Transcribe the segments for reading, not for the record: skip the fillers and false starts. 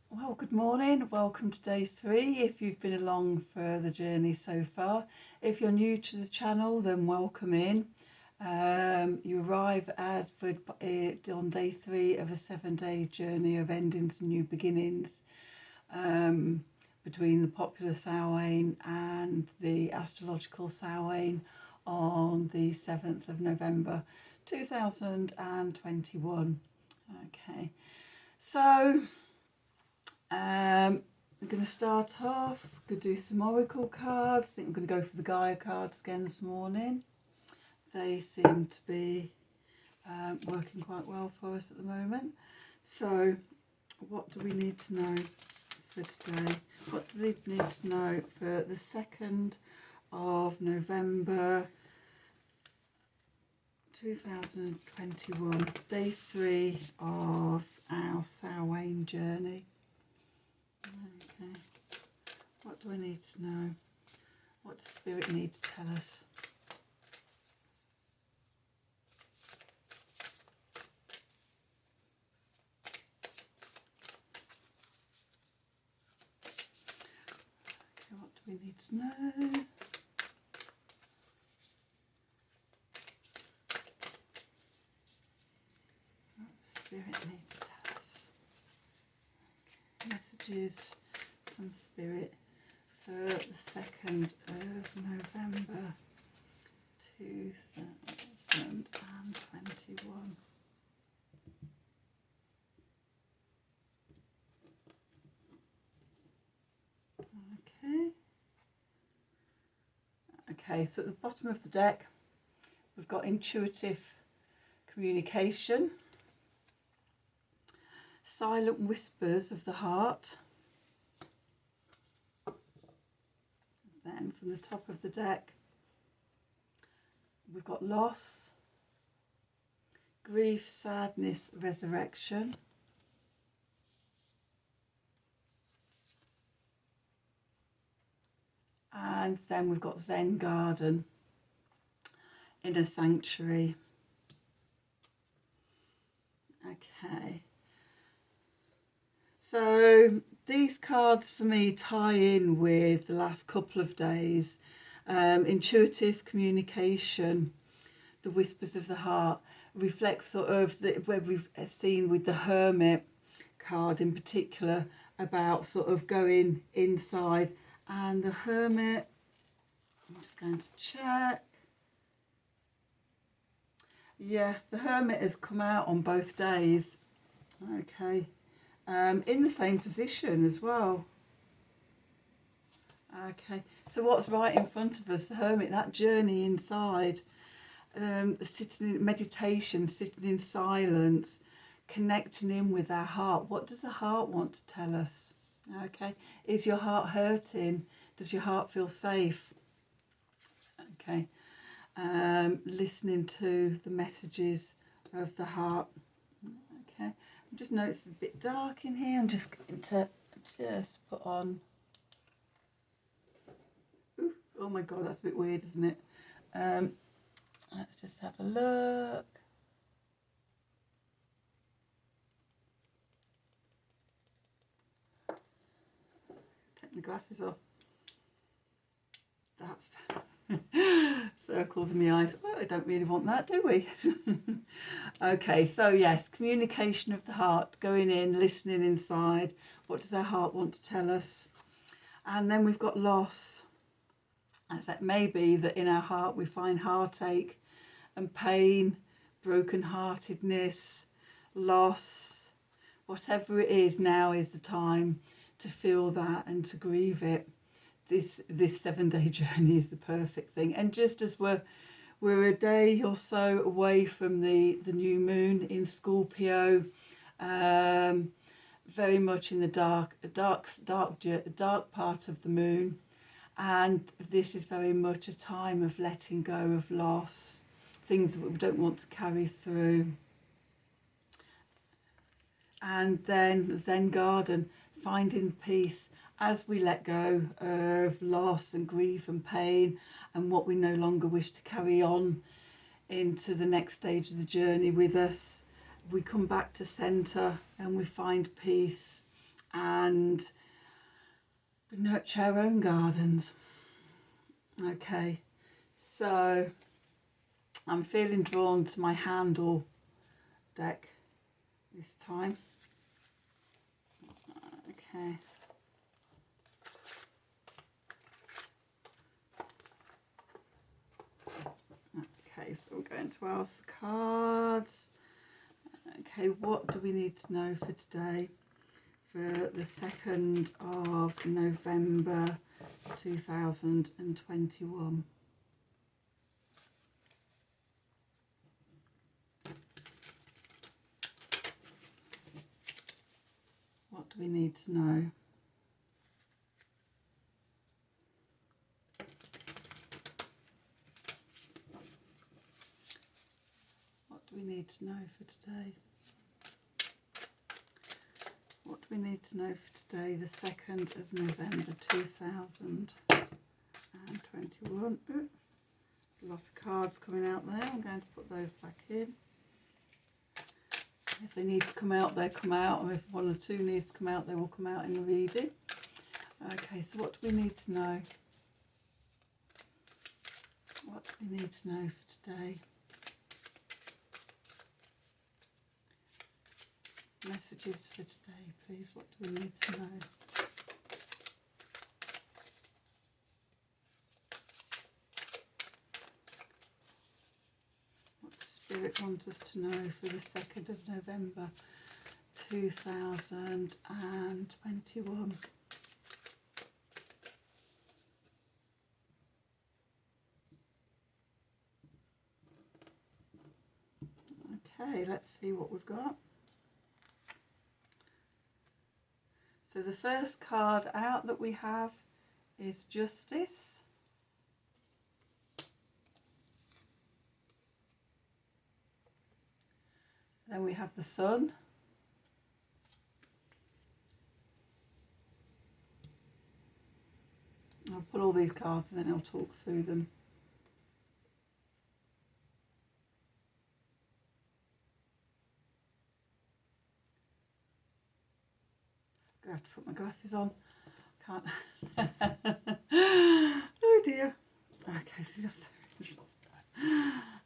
Well, good morning. Welcome to day 3. If you've been along for the journey so far, if you're new to the channel, then welcome in. You arrive as on day 3 of a 7-day journey of endings and new beginnings, between the popular Samhaim and the astrological Samhaim on the 7th of November 2021. Okay, so I'm going to start off, going to do some oracle cards. I think I'm going to go for the Gaia cards again this morning. They seem to be working quite well for us at the moment. So what do we need to know for today? What do they need to know for the 2nd of November 2021, day 3 of our Samhain journey? Okay, what do I need to know? What does Spirit need to tell us? Okay, what do we need to know? What does Spirit need to tell us? Okay, messages from Spirit for the 2nd of November 2021. Okay, so at the bottom of the deck we've got intuitive communication, silent whispers of the heart. Then from the top of the deck we've got loss, grief, sadness, resurrection. And then we've got Zen garden, inner sanctuary. Okay. So these cards for me tie in with the last couple of days. Intuitive communication, the whispers of the heart, reflects sort of where we've seen with the Hermit card in particular about sort of going inside. And the Hermit, I'm just going to check. Yeah, the Hermit has come out on both days. Okay. In the same position as well. Okay, so what's right in front of us? The Hermit, that journey inside, sitting in meditation, sitting in silence, connecting in with our heart. What does the heart want to tell us? Okay, is your heart hurting? Does your heart feel safe? Okay, listening to the messages of the heart. Okay, I'm just noticing it's a bit dark in here. I'm just going to put on. Ooh, oh my God, that's a bit weird, isn't it? Let's just have a look. Take my glasses off. That's circles in my eyes. Well, I don't really want that, do we? Okay, so yes, communication of the heart, going in, listening inside. What does our heart want to tell us? And then we've got loss. As it may be that in our heart we find heartache and pain, brokenheartedness, loss. Whatever it is, now is the time to feel that and to grieve it. This 7-day journey is the perfect thing. And just as we're a day or so away from the new moon in Scorpio, very much in the dark part of the moon, and this is very much a time of letting go of loss, things that we don't want to carry through. And then Zen garden, finding peace as we let go of loss and grief and pain and what we no longer wish to carry on into the next stage of the journey with us. We come back to centre and we find peace and we nurture our own gardens. Okay, so I'm feeling drawn to my handle deck this time. Okay. Okay, so we're going to ask the cards. Okay, what do we need to know for today? For the 2nd of November 2021. What do we need to know? What do we need to know for today? What do we need to know for today, the 2nd of November 2021? Oops. A lot of cards coming out there. I'm going to put those back in. If they need to come out, they come out. And if one or two needs to come out, they will come out in the reading. Okay, so what do we need to know? What do we need to know for today? Messages for today, please. What do we need to know? What does Spirit want us to know for the 2nd of November 2021? Okay, let's see what we've got. So the first card out that we have is Justice. Then we have the Sun. I'll put all these cards and then I'll talk through them. I have to put my glasses on. Can't. Oh dear. Okay, so just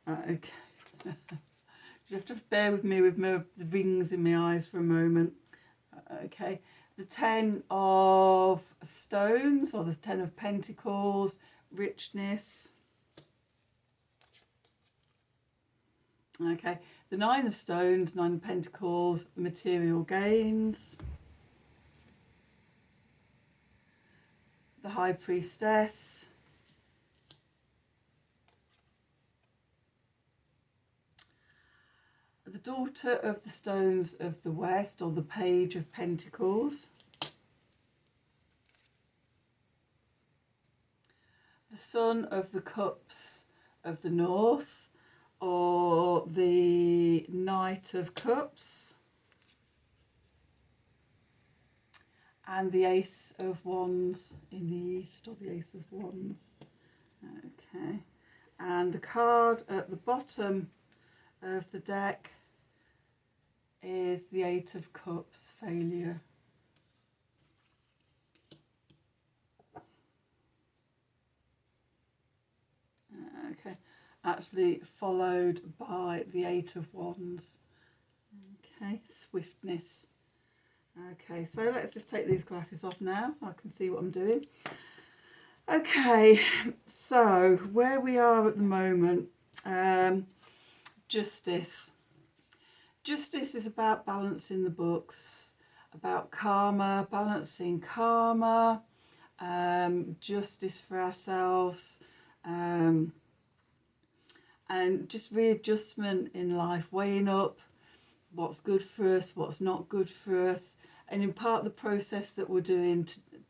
okay. You have to bear with me with the rings in my eyes for a moment. Okay, the 10 of Stones, or the 10 of Pentacles, richness. Okay, the 9 of Stones, 9 of Pentacles, material gains. The High Priestess. The Daughter of the Stones of the West, or the Page of Pentacles. The Son of the Cups of the North, or the Knight of Cups. And the Ace of Wands in the East, or the Ace of Wands. Okay. And the card at the bottom of the deck is the 8 of Cups, failure. Okay. Actually followed by the 8 of Wands. Okay. Swiftness. Okay, so let's just take these glasses off now. I can see what I'm doing. Okay, so where we are at the moment, Justice. Justice is about balancing the books, about karma, balancing karma, justice for ourselves, and just readjustment in life, weighing up what's good for us, what's not good for us. And in part the process that we're doing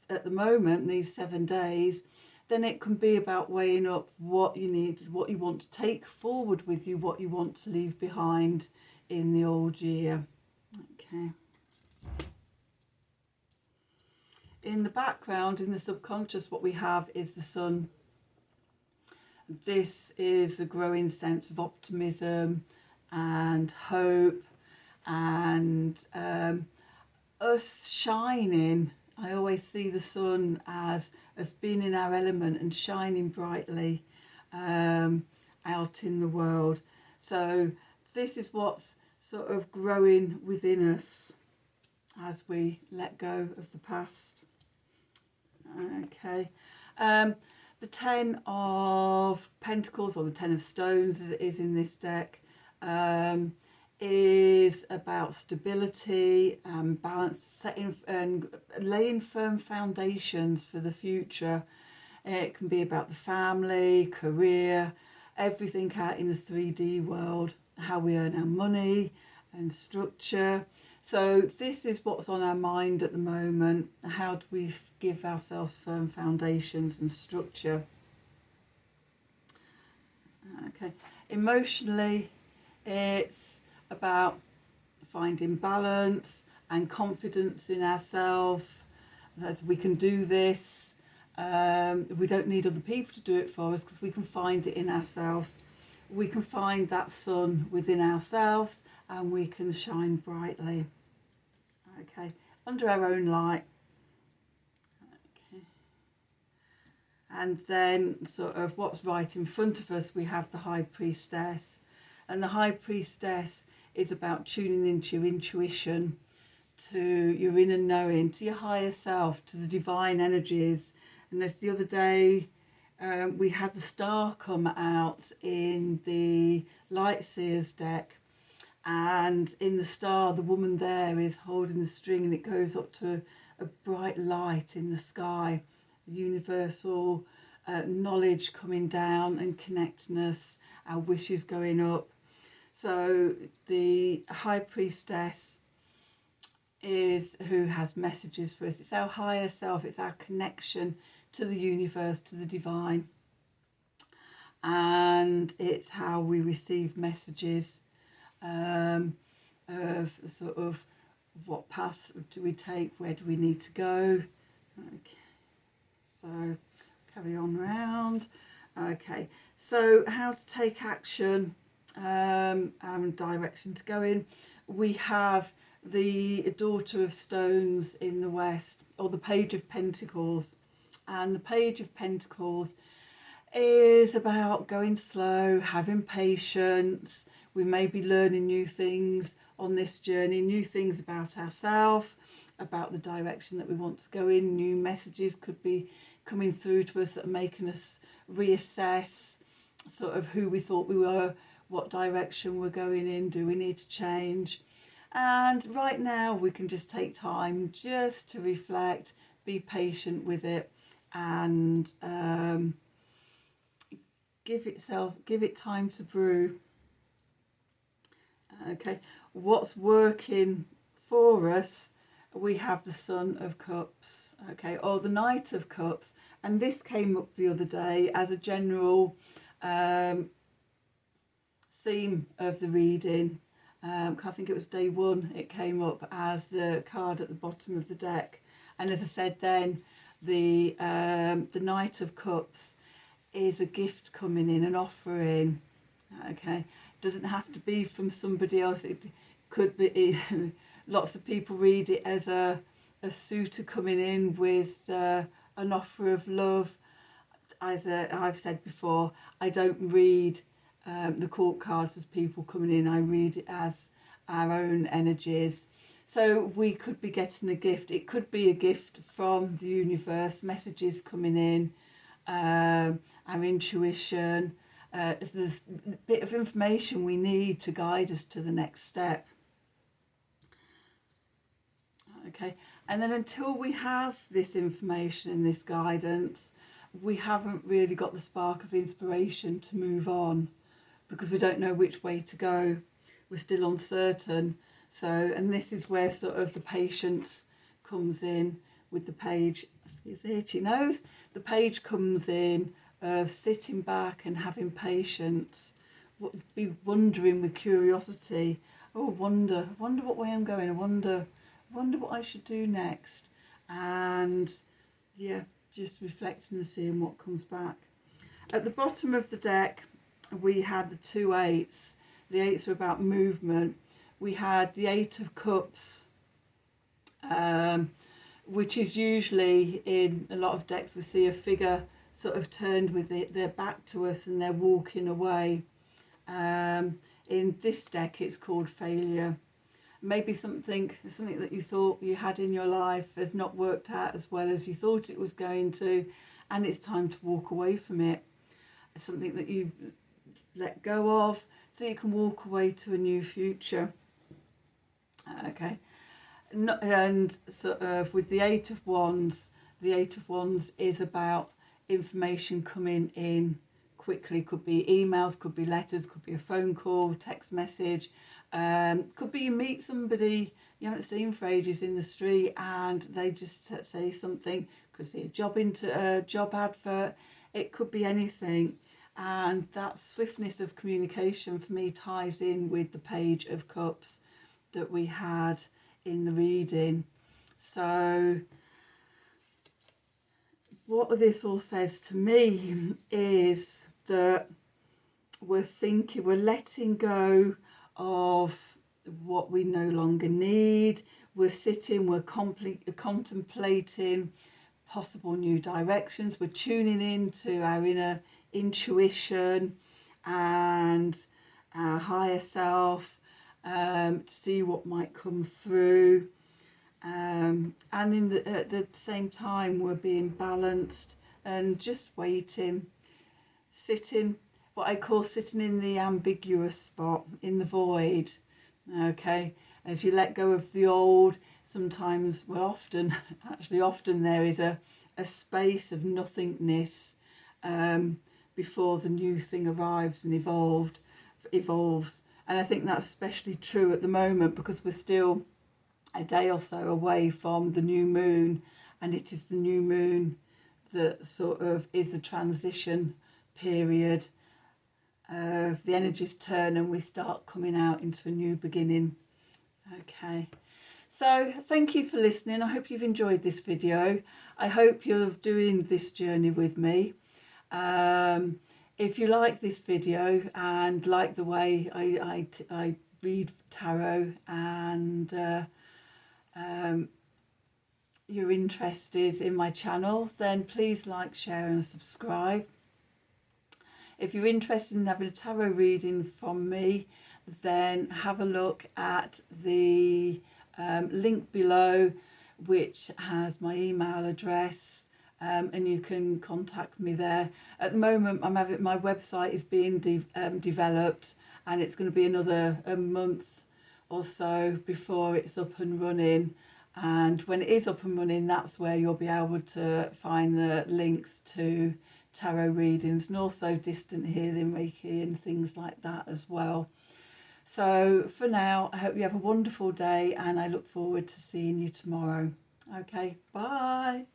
at the moment, these 7 days, then it can be about weighing up what you need, what you want to take forward with you, what you want to leave behind in the old year. Okay. In the background, in the subconscious, what we have is the Sun. This is a growing sense of optimism and hope, and us shining. I always see the sun as being in our element and shining brightly out in the world. So this is what's sort of growing within us as we let go of the past. Okay. The Ten of Pentacles, or the Ten of Stones as it is in this deck, is about stability, balance, setting and laying firm foundations for the future. It can be about the family, career, everything out in the 3D world, how we earn our money and structure. So this is what's on our mind at the moment. How do we give ourselves firm foundations and structure? Okay. Emotionally, it's about finding balance and confidence in ourselves, that we can do this. We don't need other people to do it for us, because we can find it in ourselves. We can find that sun within ourselves, and we can shine brightly. Okay, under our own light. Okay. And then sort of what's right in front of us, we have the High Priestess. And the High Priestess is about tuning into your intuition, to your inner knowing, to your higher self, to the divine energies. And as the other day, we had the star come out in the Light Seers deck. And in the star, the woman there is holding the string, and it goes up to a bright light in the sky, universal knowledge coming down and connectedness, our wishes going up. So the High Priestess is who has messages for us. It's our higher self. It's our connection to the universe, to the divine. And it's how we receive messages of sort of what path do we take, where do we need to go. Okay, so carry on round. Okay, so how to take action and direction to go in. We have the Daughter of Stones in the West, or the Page of Pentacles. And the Page of Pentacles is about going slow, having patience. We may be learning new things on this journey, new things about ourselves, about the direction that we want to go in. New messages could be coming through to us that are making us reassess sort of who we thought we were, what direction we're going in, do we need to change? And right now we can just take time just to reflect, be patient with it, and give it time to brew. Okay, what's working for us? We have the Son of Cups, okay, or the Knight of Cups, and this came up the other day as a general theme of the reading. I think it was day one. It came up as the card at the bottom of the deck, and as I said then, the Knight of Cups is a gift coming in, an offering. Okay, doesn't have to be from somebody else. It could be lots of people read it as a suitor coming in with an offer of love. As I've said before, I don't read the court cards as people coming in. I read it as our own energies. So we could be getting a gift. It could be a gift from the universe, messages coming in, our intuition. There's a bit of information we need to guide us to the next step. Okay, and then until we have this information and this guidance, we haven't really got the spark of inspiration to move on, because we don't know which way to go. We're still uncertain. So, and this is where sort of the patience comes in with the page. Excuse me, itchy nose. The page comes in of sitting back and having patience. Be wondering with curiosity. Oh, wonder what way I'm going. I wonder what I should do next. And yeah, just reflecting and seeing what comes back. At the bottom of the deck, we had the two eights. The eights are about movement. We had the Eight of Cups which is usually in a lot of decks we see a figure sort of turned with their back to us and they're walking away. In this deck it's called failure. Maybe something that you thought you had in your life has not worked out as well as you thought it was going to, and it's time to walk away from it. It's something that you let go of so you can walk away to a new future. Okay. And sort of with the Eight of Wands is about information coming in quickly. Could be emails, could be letters, could be a phone call, text message, could be you meet somebody you haven't seen for ages in the street and they just say something. Could see a job advert. It could be anything, and that swiftness of communication for me ties in with the Page of Cups that we had in the reading. So what this all says to me is that we're letting go of what we no longer need. We're contemplating possible new directions. We're tuning into our inner intuition and our higher self, to see what might come through. And at the same time, we're being balanced and just waiting, what I call sitting in the ambiguous spot, in the void. Okay, as you let go of the old, sometimes, well, often there is a space of nothingness before the new thing arrives and evolves. And I think that's especially true at the moment because we're still a day or so away from the new moon, and it is the new moon that sort of is the transition period. The energies turn and we start coming out into a new beginning. Okay, so thank you for listening. I hope you've enjoyed this video. I hope you're doing this journey with me. If you like this video and like the way I read tarot, and you're interested in my channel, then please like, share and subscribe. If you're interested in having a tarot reading from me, then have a look at the link below, which has my email address, and you can contact me there. At the moment, my website is being developed, and it's going to be another month or so before it's up and running. And when it is up and running, that's where you'll be able to find the links to tarot readings and also distant healing, Reiki and things like that as well. So for now, I hope you have a wonderful day and I look forward to seeing you tomorrow. Okay, bye.